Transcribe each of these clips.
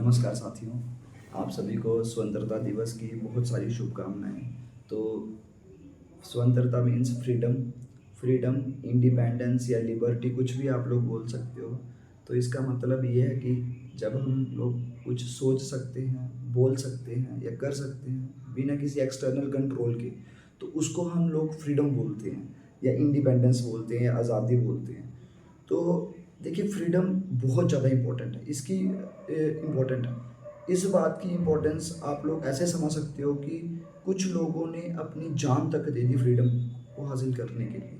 नमस्कार साथियों, आप सभी को स्वतंत्रता दिवस की बहुत सारी शुभकामनाएं। तो स्वतंत्रता मीन्स फ्रीडम, फ्रीडम, इंडिपेंडेंस या लिबर्टी, कुछ भी आप लोग बोल सकते हो। तो इसका मतलब ये है कि जब हम लोग कुछ सोच सकते हैं, बोल सकते हैं या कर सकते हैं बिना किसी एक्सटर्नल कंट्रोल के, तो उसको हम लोग फ्रीडम बोलते हैं या इंडिपेंडेंस बोलते हैं या आज़ादी बोलते हैं। तो देखिए, फ्रीडम बहुत ज़्यादा इम्पोर्टेंट है, इसकी इम्पोर्टेंट है। इस बात की इम्पोर्टेंस आप लोग ऐसे समझ सकते हो कि कुछ लोगों ने अपनी जान तक दे दी फ्रीडम को हासिल करने के लिए।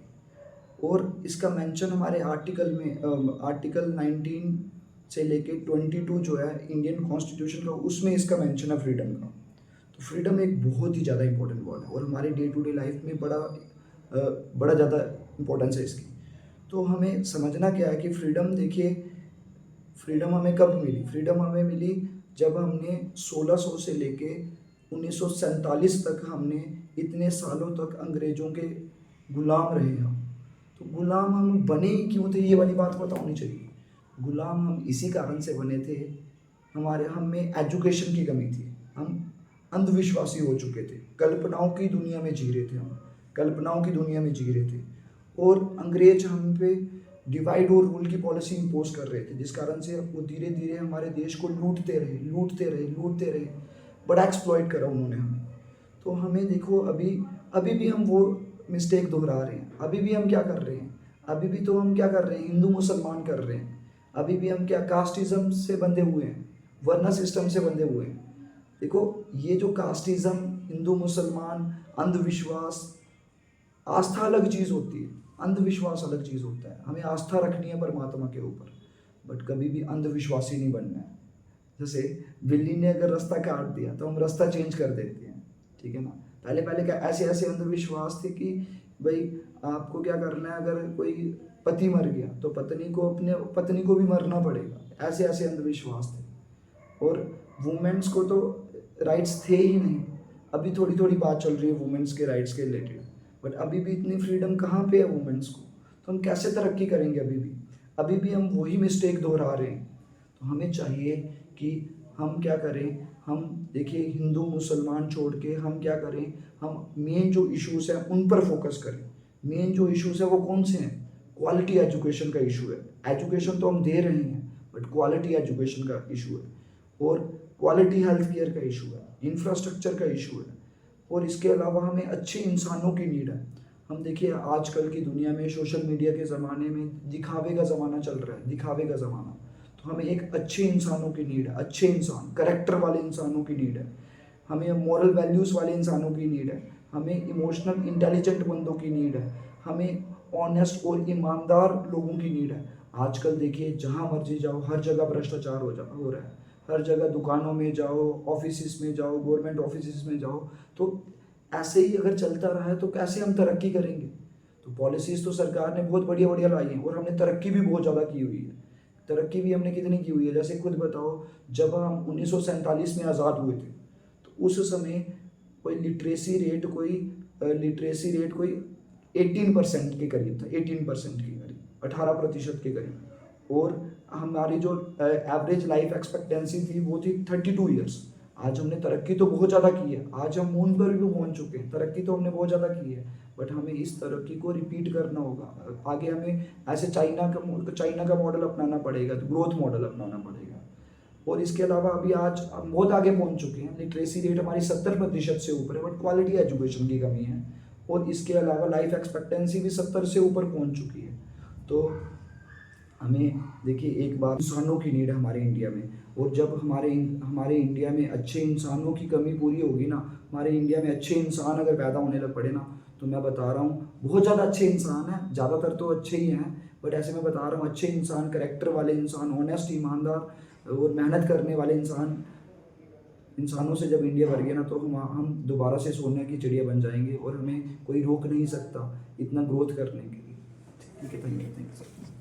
और इसका मेंशन हमारे आर्टिकल में आर्टिकल 19 से लेके 22 जो है इंडियन कॉन्स्टिट्यूशन का, उसमें इसका मेंशन है फ्रीडम का। तो फ्रीडम एक बहुत ही ज़्यादा इंपॉर्टेंट वर्ड है और हमारे डे टू डे लाइफ में बड़ा ज़्यादा इम्पोर्टेंस है इसकी। तो हमें समझना क्या है कि फ्रीडम, देखिए, फ्रीडम हमें कब मिली? फ्रीडम हमें मिली जब हमने 1600 से लेके 1947 तक हमने इतने सालों तक अंग्रेज़ों के गुलाम रहे हम। तो गुलाम हम बने ही क्यों थे, ये वाली बात पता होनी चाहिए। गुलाम हम इसी कारण से बने थे, हम में एजुकेशन की कमी थी। हम अंधविश्वासी हो चुके थे, कल्पनाओं की दुनिया में जी रहे थे, हम कल्पनाओं की दुनिया में जी रहे थे। और अंग्रेज हम पे डिवाइड और रूल की पॉलिसी इम्पोज कर रहे थे, जिस कारण से वो धीरे धीरे हमारे देश को लूटते रहे। बड़ा एक्सप्लॉइट करा उन्होंने हमें। तो हमें देखो, अभी भी हम वो मिस्टेक दोहरा रहे हैं। अभी भी हम क्या कर रहे हैं? अभी भी तो हम क्या कर रहे हैं? हिंदू मुसलमान कर रहे हैं। अभी भी हम क्या कास्टिज्म से बंधे हुए हैं, वरना सिस्टम से बंधे हुए हैं। देखो, ये जो कास्टिज्म, हिंदू मुसलमान, अंधविश्वास, आस्था अलग चीज़ होती है, अंधविश्वास अलग चीज़ होता है। हमें आस्था रखनी है परमात्मा के ऊपर, बट कभी भी अंधविश्वासी नहीं बनना है। जैसे बिल्ली ने अगर रास्ता काट दिया तो हम रास्ता चेंज कर देते हैं, ठीक है ना। पहले पहले क्या ऐसे ऐसे अंधविश्वास थे कि भाई आपको क्या करना है, अगर कोई पति मर गया तो पत्नी को भी मरना पड़ेगा, ऐसे ऐसे अंधविश्वास थे। और वुमेन्स को तो राइट्स थे ही नहीं। अभी थोड़ी थोड़ी बात चल रही है वुमेन्स के राइट्स के रिलेटेड, बट अभी भी इतनी फ्रीडम कहाँ पे है वुमेन्स को? तो हम कैसे तरक्की करेंगे? अभी भी हम वही मिस्टेक दोहरा रहे हैं। तो हमें चाहिए कि हम क्या करें, हम देखिए, हिंदू मुसलमान छोड़ के हम क्या करें, हम मेन जो इश्यूज हैं उन पर फोकस करें। मेन जो इश्यूज है वो कौन से हैं? क्वालिटी एजुकेशन का इशू है। एजुकेशन तो हम दे रहे हैं, बट क्वालिटी एजुकेशन का इशू है। और क्वालिटी हेल्थ केयर का इशू है, इंफ्रास्ट्रक्चर का इशू है। और इसके अलावा हमें अच्छे इंसानों की नीड है। हम देखिए, आजकल की दुनिया में, सोशल मीडिया के ज़माने में दिखावे का ज़माना चल रहा है, दिखावे का ज़माना। तो हमें एक अच्छे इंसानों की नीड है, अच्छे इंसान, करेक्टर वाले इंसानों की नीड है। हमें मॉरल वैल्यूज़ वाले इंसानों की नीड है। हमें इमोशनल इंटेलिजेंट बंदों की नीड है। हमें ऑनेस्ट और ईमानदार लोगों की नीड है। आजकल देखिए, जहाँ मर्जी जाओ हर जगह भ्रष्टाचार हो रहा है। हर जगह दुकानों में जाओ, ऑफिस में जाओ, गवर्नमेंट ऑफिस में जाओ, तो ऐसे ही अगर चलता रहा है तो कैसे हम तरक्की करेंगे? तो पॉलिसीज़ तो सरकार ने बहुत बढ़िया बढ़िया लाई हैं और हमने तरक्की भी बहुत ज़्यादा की हुई है। तरक्की भी हमने कितनी की हुई है, जैसे खुद बताओ, जब हम 1947 में आज़ाद हुए थे तो उस समय लिटरेसी रेट कोई 18% के करीब था, 18% के करीब, 18% के करीब। और हमारी जो एवरेज लाइफ एक्सपेक्टेंसी थी वो थी 32 ईयर्स। आज हमने तरक्की तो बहुत ज़्यादा की है, आज हम मून पर भी पहुंच चुके हैं, तरक्की तो हमने बहुत ज़्यादा की है। बट हमें इस तरक्की को रिपीट करना होगा। आगे हमें ऐसे चाइना का मॉडल अपनाना पड़ेगा, तो ग्रोथ मॉडल अपनाना पड़ेगा। और इसके अलावा अभी आज हम बहुत आगे पहुंच चुके हैं, लिटरेसी रेट हमारी 70% से ऊपर है, बट क्वालिटी एजुकेशन की कमी है। और इसके अलावा लाइफ एक्सपेक्टेंसी भी 70 से ऊपर पहुंच चुकी है। तो हमें देखिए, एक बात, इंसानों की नीड है हमारे इंडिया में। और जब हमारे इंडिया में अच्छे इंसानों की कमी पूरी होगी ना, हमारे इंडिया में अच्छे इंसान अगर पैदा होने लग पड़े ना, तो मैं बता रहा हूँ बहुत ज़्यादा अच्छे इंसान हैं, ज़्यादातर तो अच्छे ही हैं, बट ऐसे मैं बता रहा हूँ अच्छे इंसान, करेक्टर वाले इंसान, ऑनेस्ट, ईमानदार और मेहनत करने वाले इंसानों से जब इंडिया भर गया ना, तो हम दोबारा से सोने की चिड़िया बन जाएंगे और हमें कोई रोक नहीं सकता इतना ग्रोथ करने के लिए। ठीक है, थैंक यू सर।